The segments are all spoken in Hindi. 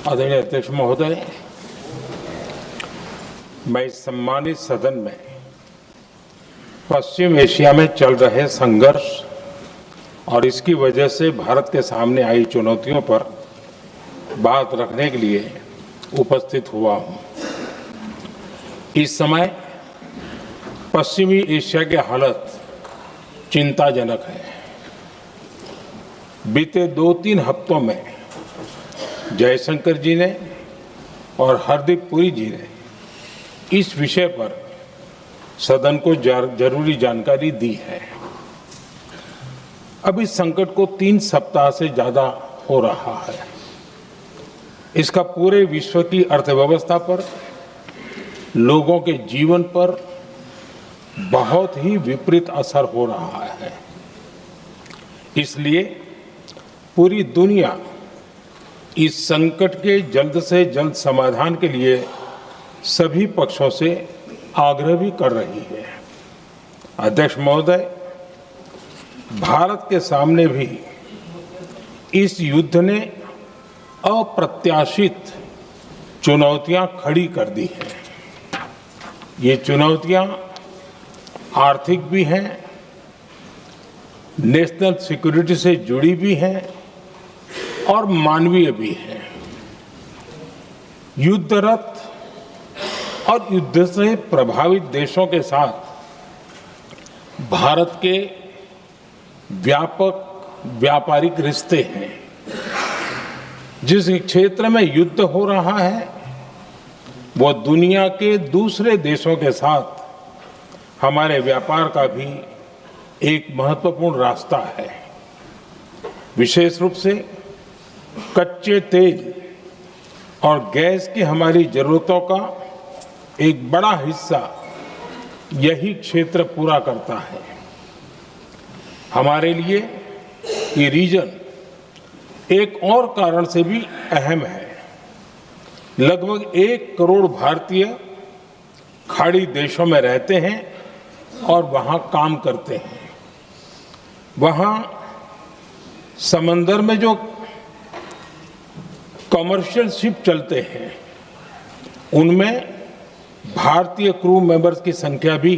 आदरणीय अध्यक्ष महोदय, मैं इस सम्मानित सदन में पश्चिम एशिया में चल रहे संघर्ष और इसकी वजह से भारत के सामने आई चुनौतियों पर बात रखने के लिए उपस्थित हुआ हूं। इस समय पश्चिमी एशिया की हालत चिंताजनक है। बीते 2-3 हफ्तों में जयशंकर जी ने और हरदीप पुरी जी ने इस विषय पर सदन को जरूरी जानकारी दी है। अब इस संकट को 3 सप्ताह से ज्यादा हो रहा है। इसका पूरे विश्व की अर्थव्यवस्था पर, लोगों के जीवन पर बहुत ही विपरीत असर हो रहा है। इसलिए पूरी दुनिया इस संकट के जल्द से जल्द समाधान के लिए सभी पक्षों से आग्रह भी कर रही है। अध्यक्ष महोदय, भारत के सामने भी इस युद्ध ने अप्रत्याशित चुनौतियां खड़ी कर दी हैं। ये चुनौतियां आर्थिक भी हैं, नेशनल सिक्योरिटी से जुड़ी भी हैं और मानवीय भी है। युद्धरत और युद्ध से प्रभावित देशों के साथ भारत के व्यापक व्यापारिक रिश्ते हैं। जिस क्षेत्र में युद्ध हो रहा है वो दुनिया के दूसरे देशों के साथ हमारे व्यापार का भी एक महत्वपूर्ण रास्ता है। विशेष रूप से कच्चे तेल और गैस की हमारी जरूरतों का एक बड़ा हिस्सा यही क्षेत्र पूरा करता है। हमारे लिए ये रीजन एक और कारण से भी अहम है। लगभग 1 करोड़ भारतीय खाड़ी देशों में रहते हैं और वहां काम करते हैं। वहां समंदर में जो कमर्शियल शिप चलते हैं उनमें भारतीय क्रू मेंबर्स की संख्या भी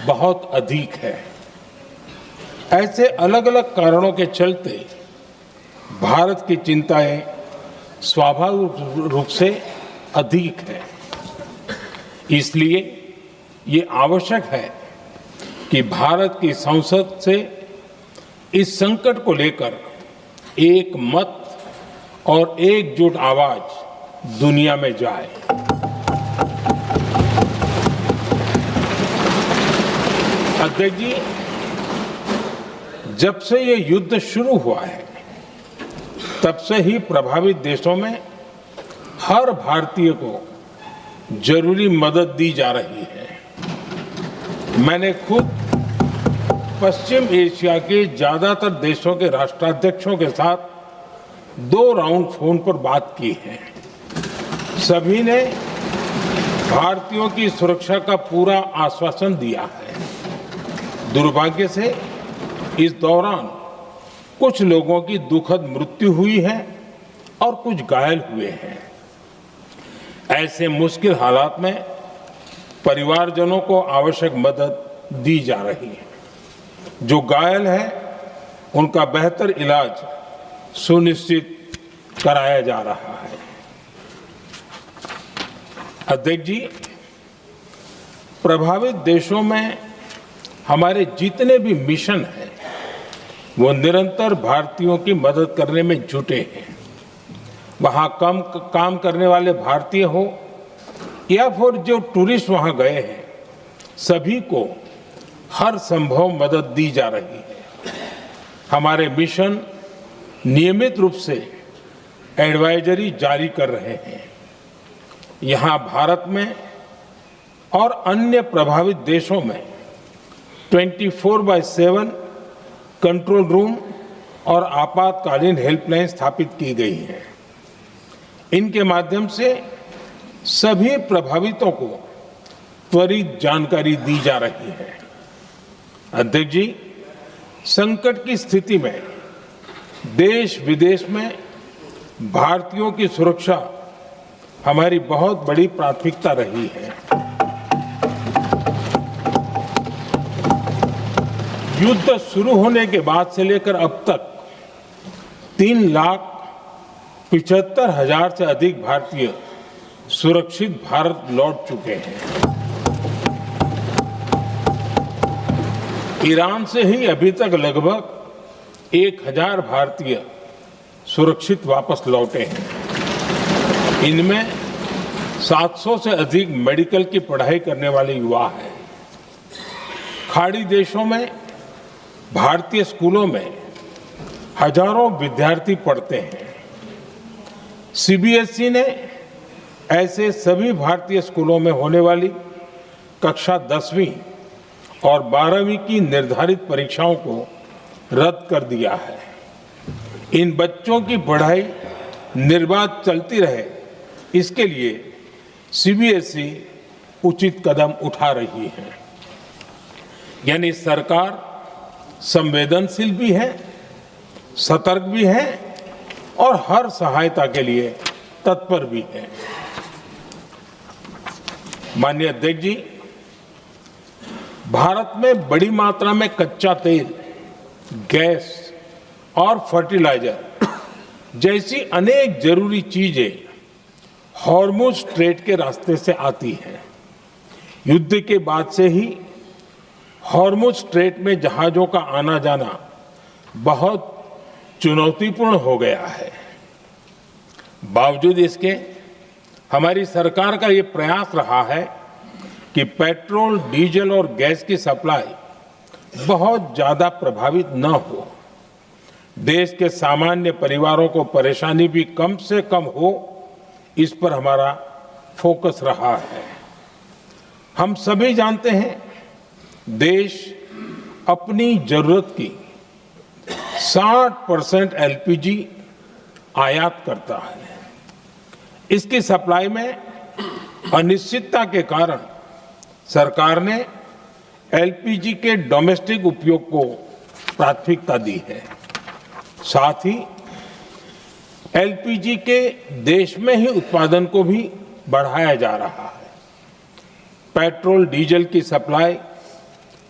बहुत अधिक है। ऐसे अलग अलग कारणों के चलते भारत की चिंताएं स्वाभाविक रूप से अधिक है। इसलिए ये आवश्यक है कि भारत की संसद से इस संकट को लेकर एक मत और एकजुट आवाज दुनिया में जाए। अध्यक्ष जी, जब से ये युद्ध शुरू हुआ है तब से ही प्रभावित देशों में हर भारतीय को जरूरी मदद दी जा रही है। मैंने खुद पश्चिम एशिया के ज्यादातर देशों के राष्ट्राध्यक्षों के साथ 2 राउंड फोन पर बात की है। सभी ने भारतीयों की सुरक्षा का पूरा आश्वासन दिया है। दुर्भाग्य से इस दौरान कुछ लोगों की दुखद मृत्यु हुई है और कुछ घायल हुए हैं। ऐसे मुश्किल हालात में परिवारजनों को आवश्यक मदद दी जा रही है। जो घायल है उनका बेहतर इलाज सुनिश्चित कराया जा रहा है। अध्यक्ष जी, प्रभावित देशों में हमारे जितने भी मिशन हैं वो निरंतर भारतीयों की मदद करने में जुटे हैं। वहां काम करने वाले भारतीय हो या फिर जो टूरिस्ट वहां गए हैं, सभी को हर संभव मदद दी जा रही है। हमारे मिशन नियमित रूप से एडवाइजरी जारी कर रहे हैं। यहां भारत में और अन्य प्रभावित देशों में 24/7 कंट्रोल रूम और आपातकालीन हेल्पलाइन स्थापित की गई है। इनके माध्यम से सभी प्रभावितों को त्वरित जानकारी दी जा रही है। अध्यक्ष जी, संकट की स्थिति में देश विदेश में भारतीयों की सुरक्षा हमारी बहुत बड़ी प्राथमिकता रही है। युद्ध शुरू होने के बाद से लेकर अब तक 3,75,000 से अधिक भारतीय सुरक्षित भारत लौट चुके हैं। ईरान से ही अभी तक लगभग 1,000 भारतीय सुरक्षित वापस लौटे हैं। इनमें 700 से अधिक मेडिकल की पढ़ाई करने वाले युवा हैं। खाड़ी देशों में भारतीय स्कूलों में हजारों विद्यार्थी पढ़ते हैं। सीबीएसई ने ऐसे सभी भारतीय स्कूलों में होने वाली कक्षा 10वीं और 12वीं की निर्धारित परीक्षाओं को रद्द कर दिया है। इन बच्चों की पढ़ाई निर्बाध चलती रहे, इसके लिए सीबीएसई उचित कदम उठा रही है। यानी सरकार संवेदनशील भी है, सतर्क भी है और हर सहायता के लिए तत्पर भी है। माननीय अध्यक्ष जी, भारत में बड़ी मात्रा में कच्चा तेल, गैस और फर्टिलाइजर जैसी अनेक जरूरी चीजें हॉर्मुज स्ट्रेट के रास्ते से आती हैं। युद्ध के बाद से ही हॉर्मुज स्ट्रेट में जहाजों का आना जाना बहुत चुनौतीपूर्ण हो गया है। बावजूद इसके हमारी सरकार का ये प्रयास रहा है कि पेट्रोल, डीजल और गैस की सप्लाई बहुत ज्यादा प्रभावित न हो। देश के सामान्य परिवारों को परेशानी भी कम से कम हो, इस पर हमारा फोकस रहा है। हम सभी जानते हैं, देश अपनी जरूरत की 60% एलपीजी आयात करता है। इसकी सप्लाई में अनिश्चितता के कारण सरकार ने एलपीजी के डोमेस्टिक उपयोग को प्राथमिकता दी है। साथ ही एलपीजी के देश में ही उत्पादन को भी बढ़ाया जा रहा है। पेट्रोल, डीजल की सप्लाई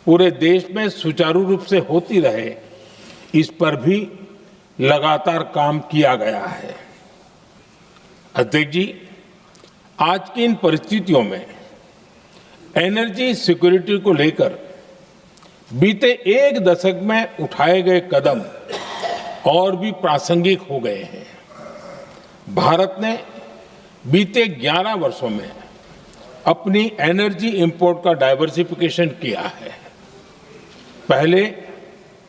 पूरे देश में सुचारू रूप से होती रहे, इस पर भी लगातार काम किया गया है। अध्यक्ष जी, आज की इन परिस्थितियों में एनर्जी सिक्योरिटी को लेकर बीते एक दशक में उठाए गए कदम और भी प्रासंगिक हो गए हैं। भारत ने बीते 11 वर्षों में अपनी एनर्जी इंपोर्ट का डाइवर्सिफिकेशन किया है। पहले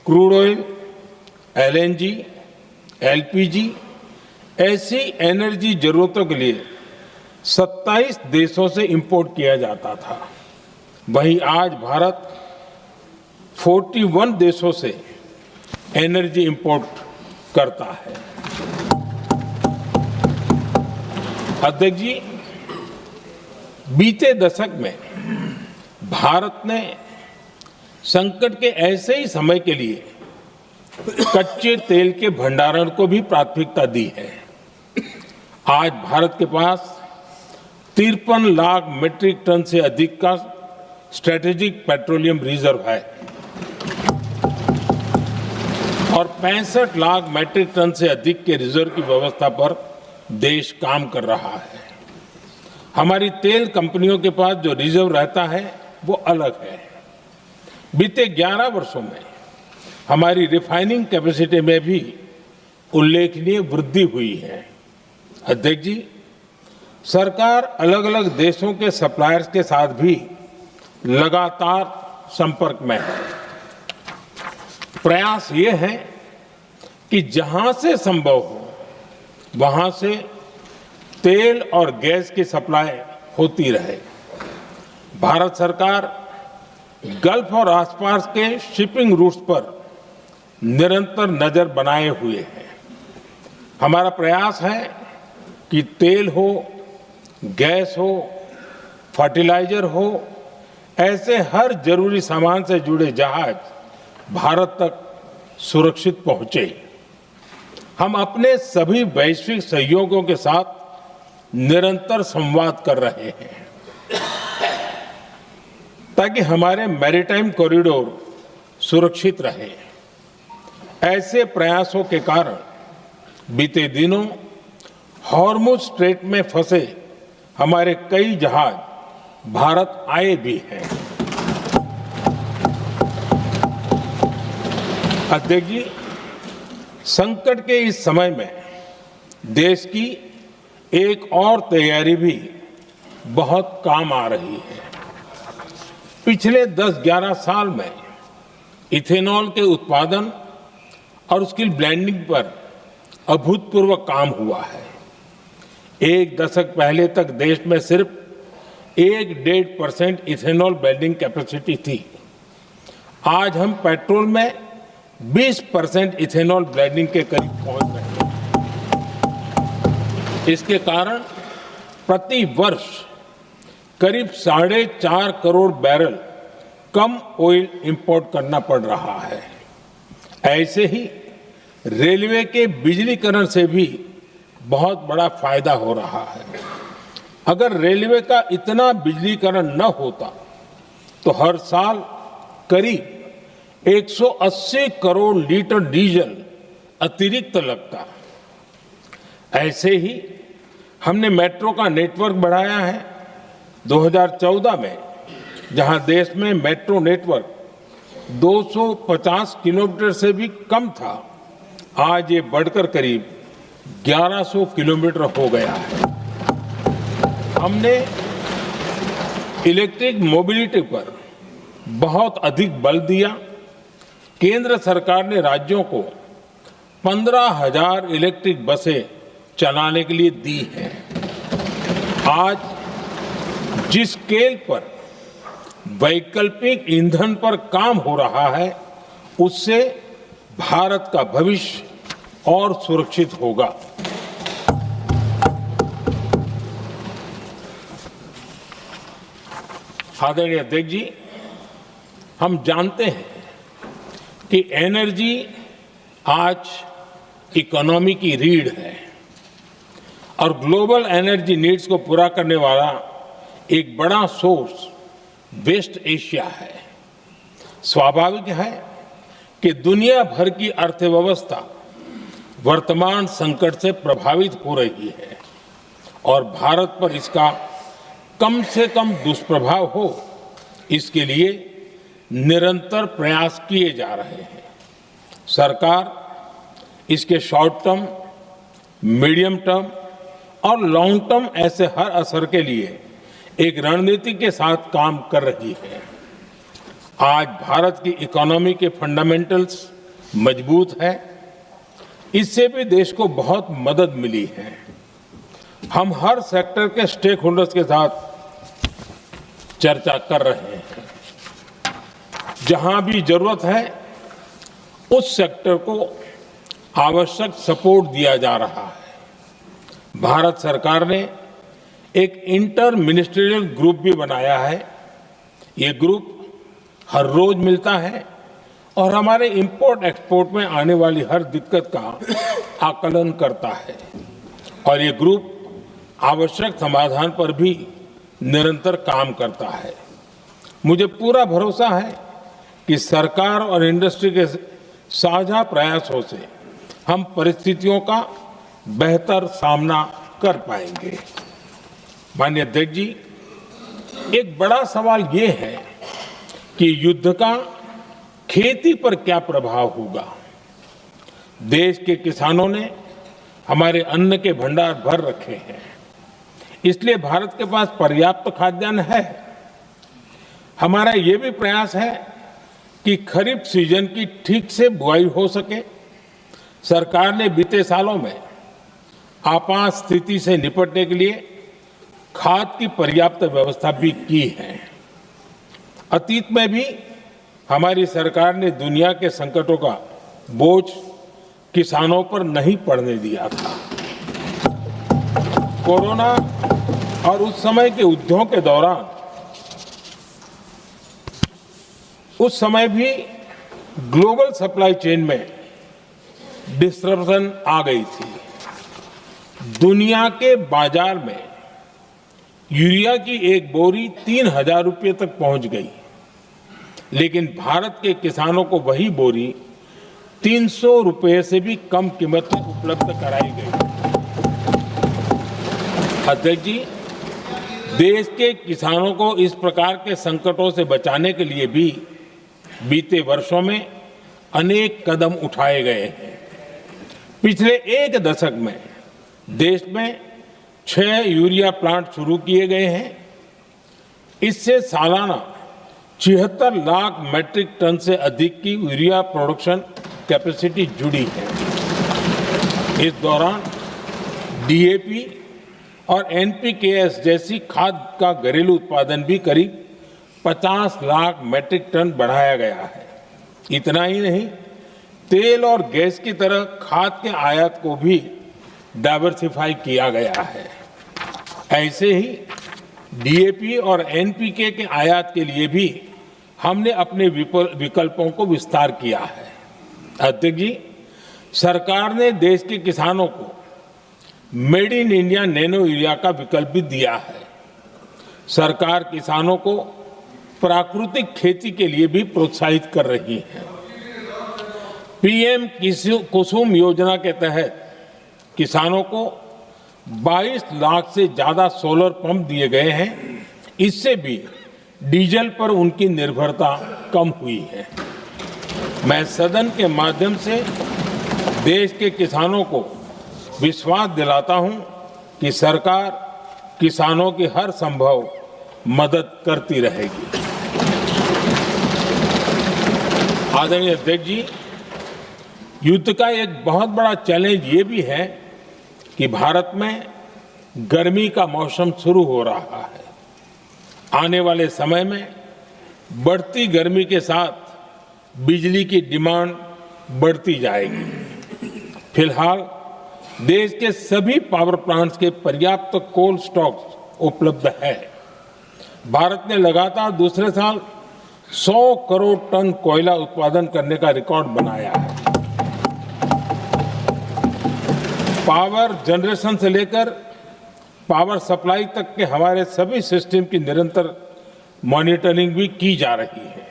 क्रूड ऑयल, एलएनजी, एलपीजी ऐसी एनर्जी जरूरतों के लिए 27 देशों से इंपोर्ट किया जाता था। वहीं आज भारत 41 देशों से एनर्जी इंपोर्ट करता है। अध्यक्ष जी, बीते दशक में भारत ने संकट के ऐसे ही समय के लिए कच्चे तेल के भंडारण को भी प्राथमिकता दी है। आज भारत के पास 53 लाख मीट्रिक टन से अधिक का स्ट्रेटेजिक पेट्रोलियम रिजर्व है और 65 लाख मीट्रिक टन से अधिक के रिजर्व की व्यवस्था पर देश काम कर रहा है। हमारी तेल कंपनियों के पास जो रिजर्व रहता है वो अलग है। बीते 11 वर्षों में हमारी रिफाइनिंग कैपेसिटी में भी उल्लेखनीय वृद्धि हुई है। अध्यक्ष जी, सरकार अलग अलग देशों के सप्लायर्स के साथ भी लगातार संपर्क में है। प्रयास ये है कि जहां से संभव हो वहां से तेल और गैस की सप्लाई होती रहे। भारत सरकार गल्फ और आसपास के शिपिंग रूट्स पर निरंतर नजर बनाए हुए है। हमारा प्रयास है कि तेल हो, गैस हो, फर्टिलाइजर हो, ऐसे हर जरूरी सामान से जुड़े जहाज भारत तक सुरक्षित पहुंचे। हम अपने सभी वैश्विक सहयोगियों के साथ निरंतर संवाद कर रहे हैं ताकि हमारे मैरीटाइम कॉरिडोर सुरक्षित रहे। ऐसे प्रयासों के कारण बीते दिनों हॉर्मुज स्ट्रेट में फंसे हमारे कई जहाज भारत आए भी हैं। अध्यक्ष जी, संकट के इस समय में देश की एक और तैयारी भी बहुत काम आ रही है। पिछले 10-11 साल में इथेनॉल के उत्पादन और उसकी ब्लेंडिंग पर अभूतपूर्व काम हुआ है। एक दशक पहले तक देश में सिर्फ 1-1.5% इथेनॉल ब्लेंडिंग कैपेसिटी थी। आज हम पेट्रोल में 20% इथेनॉल ब्लेंडिंग के करीब पहुंच रहे हैं। इसके कारण प्रति वर्ष करीब 4.5 करोड़ बैरल कम ऑयल इंपोर्ट करना पड़ रहा है। ऐसे ही रेलवे के बिजलीकरण से भी बहुत बड़ा फायदा हो रहा है। अगर रेलवे का इतना बिजलीकरण न होता तो हर साल करीब 180 करोड़ लीटर डीजल अतिरिक्त लगता। ऐसे ही हमने मेट्रो का नेटवर्क बढ़ाया है। 2014 में जहां देश में मेट्रो नेटवर्क 250 किलोमीटर से भी कम था, आज ये बढ़कर करीब 1100 किलोमीटर हो गया है। हमने इलेक्ट्रिक मोबिलिटी पर बहुत अधिक बल दिया। केंद्र सरकार ने राज्यों को 15,000 इलेक्ट्रिक बसें चलाने के लिए दी हैं। आज जिस स्केल पर वैकल्पिक ईंधन पर काम हो रहा है, उससे भारत का भविष्य और सुरक्षित होगा। आदरणीय अध्यक्ष जी, हम जानते हैं कि एनर्जी आज इकोनॉमी की रीढ़ है और ग्लोबल एनर्जी नीड्स को पूरा करने वाला एक बड़ा सोर्स वेस्ट एशिया है। स्वाभाविक है कि दुनिया भर की अर्थव्यवस्था वर्तमान संकट से प्रभावित हो रही है और भारत पर इसका कम से कम दुष्प्रभाव हो, इसके लिए निरंतर प्रयास किए जा रहे हैं। सरकार इसके शॉर्ट टर्म, मीडियम टर्म और लॉन्ग टर्म ऐसे हर असर के लिए एक रणनीति के साथ काम कर रही है। आज भारत की इकोनॉमी के फंडामेंटल्स मजबूत है। इससे भी देश को बहुत मदद मिली है। हम हर सेक्टर के स्टेक होल्डर्स के साथ चर्चा कर रहे हैं। जहां भी जरूरत है उस सेक्टर को आवश्यक सपोर्ट दिया जा रहा है। भारत सरकार ने एक इंटर मिनिस्ट्रियल ग्रुप भी बनाया है। ये ग्रुप हर रोज मिलता है और हमारे इंपोर्ट एक्सपोर्ट में आने वाली हर दिक्कत का आकलन करता है और ये ग्रुप आवश्यक समाधान पर भी निरंतर काम करता है। मुझे पूरा भरोसा है कि सरकार और इंडस्ट्री के साझा प्रयासों से हम परिस्थितियों का बेहतर सामना कर पाएंगे। माननीय अध्यक्ष जी, एक बड़ा सवाल ये है कि युद्ध का खेती पर क्या प्रभाव होगा। देश के किसानों ने हमारे अन्न के भंडार भर रखे हैं, इसलिए भारत के पास पर्याप्त खाद्यान्न है। हमारा ये भी प्रयास है कि खरीफ सीजन की ठीक से बुआई हो सके। सरकार ने बीते सालों में आपात स्थिति से निपटने के लिए खाद की पर्याप्त व्यवस्था भी की है। अतीत में भी हमारी सरकार ने दुनिया के संकटों का बोझ किसानों पर नहीं पड़ने दिया था। कोरोना और उस समय के युद्धों के दौरान उस समय भी ग्लोबल सप्लाई चेन में डिस्ट्रप्शन आ गई थी। दुनिया के बाजार में यूरिया की एक बोरी 3,000 रुपये तक पहुंच गई, लेकिन भारत के किसानों को वही बोरी 300 रुपये से भी कम कीमत में उपलब्ध कराई गई। अध्यक्ष जी, देश के किसानों को इस प्रकार के संकटों से बचाने के लिए भी बीते वर्षों में अनेक कदम उठाए गए हैं। पिछले एक दशक में देश में 6 यूरिया प्लांट शुरू किए गए हैं। इससे सालाना 76 लाख मैट्रिक टन से अधिक की यूरिया प्रोडक्शन कैपेसिटी जुड़ी है। इस दौरान डीएपी और एनपीकेएस जैसी खाद का घरेलू उत्पादन भी करीब 50 लाख मैट्रिक टन बढ़ाया गया है। इतना ही नहीं, तेल और गैस की तरह खाद के आयात को भी डाइवर्सिफाई किया गया है। ऐसे ही डीएपी और एनपीके के आयात के लिए भी हमने अपने विकल्पों को विस्तार किया है। अध्यक्ष जी, सरकार ने देश के किसानों को made in India nano urea का विकल्प भी दिया है। सरकार किसानों को प्राकृतिक खेती के लिए भी प्रोत्साहित कर रही है। पीएम कुसुम योजना के तहत किसानों को 22 लाख से ज्यादा सोलर पंप दिए गए हैं। इससे भी डीजल पर उनकी निर्भरता कम हुई है। मैं सदन के माध्यम से देश के किसानों को विश्वास दिलाता हूं कि सरकार किसानों की हर संभव मदद करती रहेगी। आदरणीय अध्यक्ष जी, युद्ध का एक बहुत बड़ा चैलेंज ये भी है कि भारत में गर्मी का मौसम शुरू हो रहा है। आने वाले समय में बढ़ती गर्मी के साथ बिजली की डिमांड बढ़ती जाएगी। फिलहाल देश के सभी पावर प्लांट्स के पर्याप्त कोल स्टॉक्स उपलब्ध है। भारत ने लगातार दूसरे साल 100 करोड़ टन कोयला उत्पादन करने का रिकॉर्ड बनाया है। पावर जनरेशन से लेकर पावर सप्लाई तक के हमारे सभी सिस्टम की निरंतर मॉनिटरिंग भी की जा रही है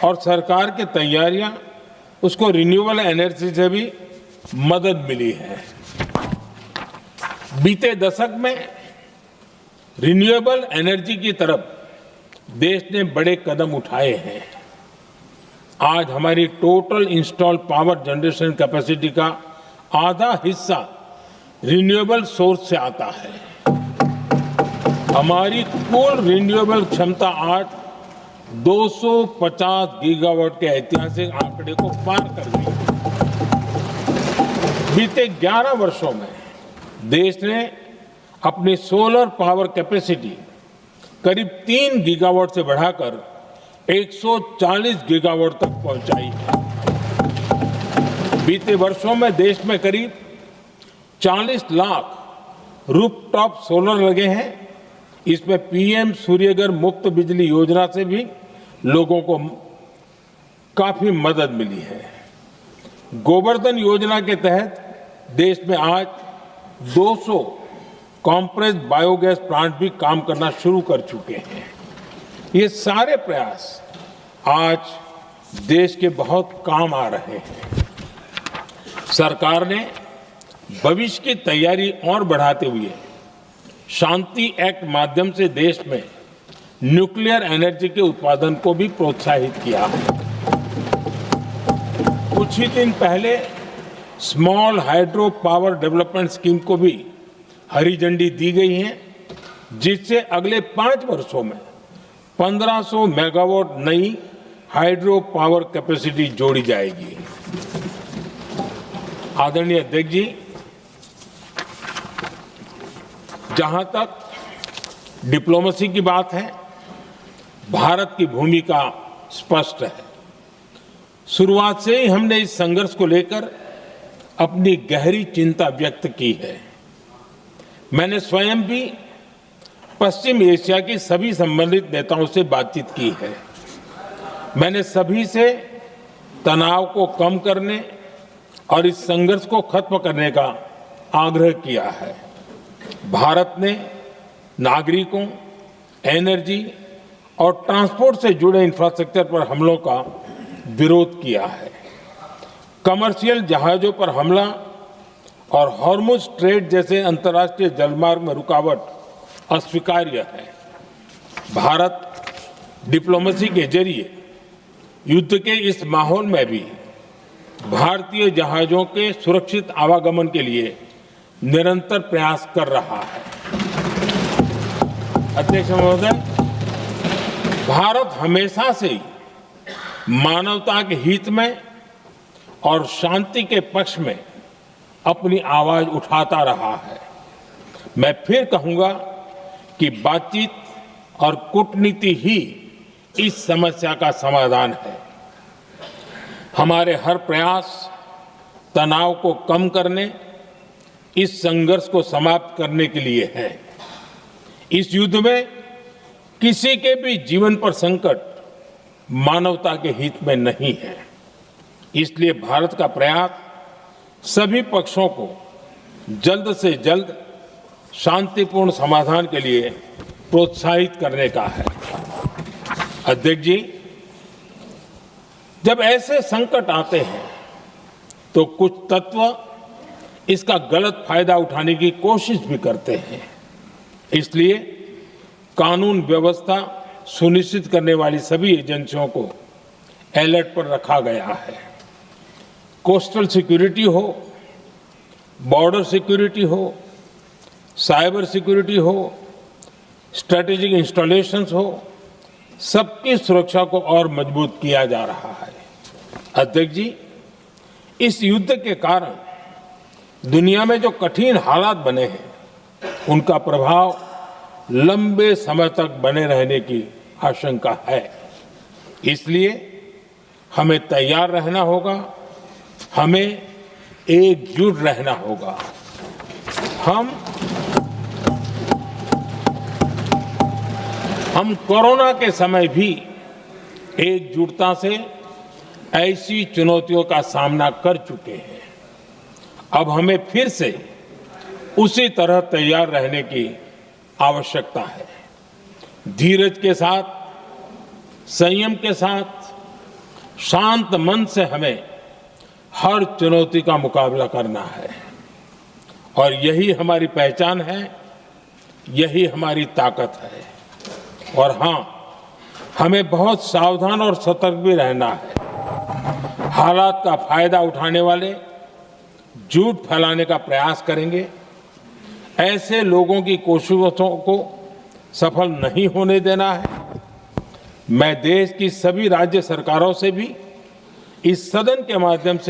और सरकार की तैयारियां उसको रिन्यूएबल एनर्जी से भी मदद मिली है। बीते दशक में रिन्यूएबल एनर्जी की तरफ देश ने बड़े कदम उठाए हैं। आज हमारी total install power generation capacity का आधा हिस्सा रिन्यूएबल सोर्स से आता है। हमारी कुल रिन्यूएबल क्षमता आज 250 गीगावाट के ऐतिहासिक आंकड़े को पार कर गई। बीते 11 वर्षों में देश ने अपनी सोलर पावर कैपेसिटी करीब 3 गीगावाट से बढ़ाकर 140 गीगावाट तक पहुंचाई है। बीते वर्षों में देश में करीब 40 लाख रूफटॉप सोलर लगे हैं। इसमें पीएम सूर्यघर मुफ्त बिजली योजना से भी लोगों को काफी मदद मिली है। गोवर्धन योजना के तहत देश में आज 200 कॉम्प्रेस बायोगैस प्लांट भी काम करना शुरू कर चुके हैं। ये सारे प्रयास आज देश के बहुत काम आ रहे हैं। सरकार ने भविष्य की तैयारी और बढ़ाते हुए शांति एक्ट माध्यम से देश में न्यूक्लियर एनर्जी के उत्पादन को भी प्रोत्साहित किया है। कुछ ही दिन पहले small hydro power development scheme को भी हरी झंडी दी गई है, जिससे अगले 5 वर्षों में 1500 मेगावाट नई हाइड्रो पावर कैपेसिटी जोड़ी जाएगी। आदरणीय अध्यक्ष जी, जहां तक डिप्लोमेसी की बात है, भारत की भूमिका स्पष्ट है। शुरुआत से ही हमने इस संघर्ष को लेकर अपनी गहरी चिंता व्यक्त की है। मैंने स्वयं भी पश्चिम एशिया की सभी संबंधित नेताओं से बातचीत की है। मैंने सभी से तनाव को कम करने और इस संघर्ष को खत्म करने का आग्रह किया है। भारत ने नागरिकों, एनर्जी और ट्रांसपोर्ट से जुड़े इंफ्रास्ट्रक्चर पर हमलों का विरोध किया है। कमर्शियल जहाजों पर हमला और हॉर्मुज स्ट्रेट जैसे अंतर्राष्ट्रीय जलमार्ग में रुकावट अस्वीकार्य है। भारत डिप्लोमेसी के जरिए युद्ध के इस माहौल में भी भारतीय जहाजों के सुरक्षित आवागमन के लिए निरंतर प्रयास कर रहा है। अध्यक्ष महोदय, भारत हमेशा से ही मानवता के हित में और शांति के पक्ष में अपनी आवाज उठाता रहा है। मैं फिर कहूंगा कि बातचीत और कूटनीति ही इस समस्या का समाधान है। हमारे हर प्रयास तनाव को कम करने, इस संघर्ष को समाप्त करने के लिए है। इस युद्ध में किसी के भी जीवन पर संकट मानवता के हित में नहीं है। इसलिए भारत का प्रयास सभी पक्षों को जल्द से जल्द शांतिपूर्ण समाधान के लिए प्रोत्साहित करने का है। अध्यक्ष जी, जब ऐसे संकट आते हैं तो कुछ तत्व इसका गलत फायदा उठाने की कोशिश भी करते हैं। इसलिए कानून व्यवस्था सुनिश्चित करने वाली सभी एजेंसियों को अलर्ट पर रखा गया है। कोस्टल सिक्योरिटी हो, बॉर्डर सिक्योरिटी हो, साइबर सिक्योरिटी हो, स्ट्रेटेजिक इंस्टॉलेशंस हो, सबकी सुरक्षा को और मजबूत किया जा रहा है। अध्यक्ष जी, इस युद्ध के कारण दुनिया में जो कठिन हालात बने हैं, उनका प्रभाव लंबे समय तक बने रहने की आशंका है। इसलिए हमें तैयार रहना होगा, हमें एकजुट रहना होगा। हम कोरोना के समय भी एकजुटता से ऐसी चुनौतियों का सामना कर चुके हैं। अब हमें फिर से उसी तरह तैयार रहने की आवश्यकता है। धीरज के साथ, संयम के साथ, शांत मन से हमें हर चुनौती का मुकाबला करना है और यही हमारी पहचान है, यही हमारी ताकत है। और हां, हमें बहुत सावधान और सतर्क भी रहना है। हालात का फायदा उठाने वाले झूठ फैलाने का प्रयास करेंगे, ऐसे लोगों की कोशिशों को सफल नहीं होने देना है। मैं देश की सभी राज्य सरकारों से भी इस सदन के माध्यम से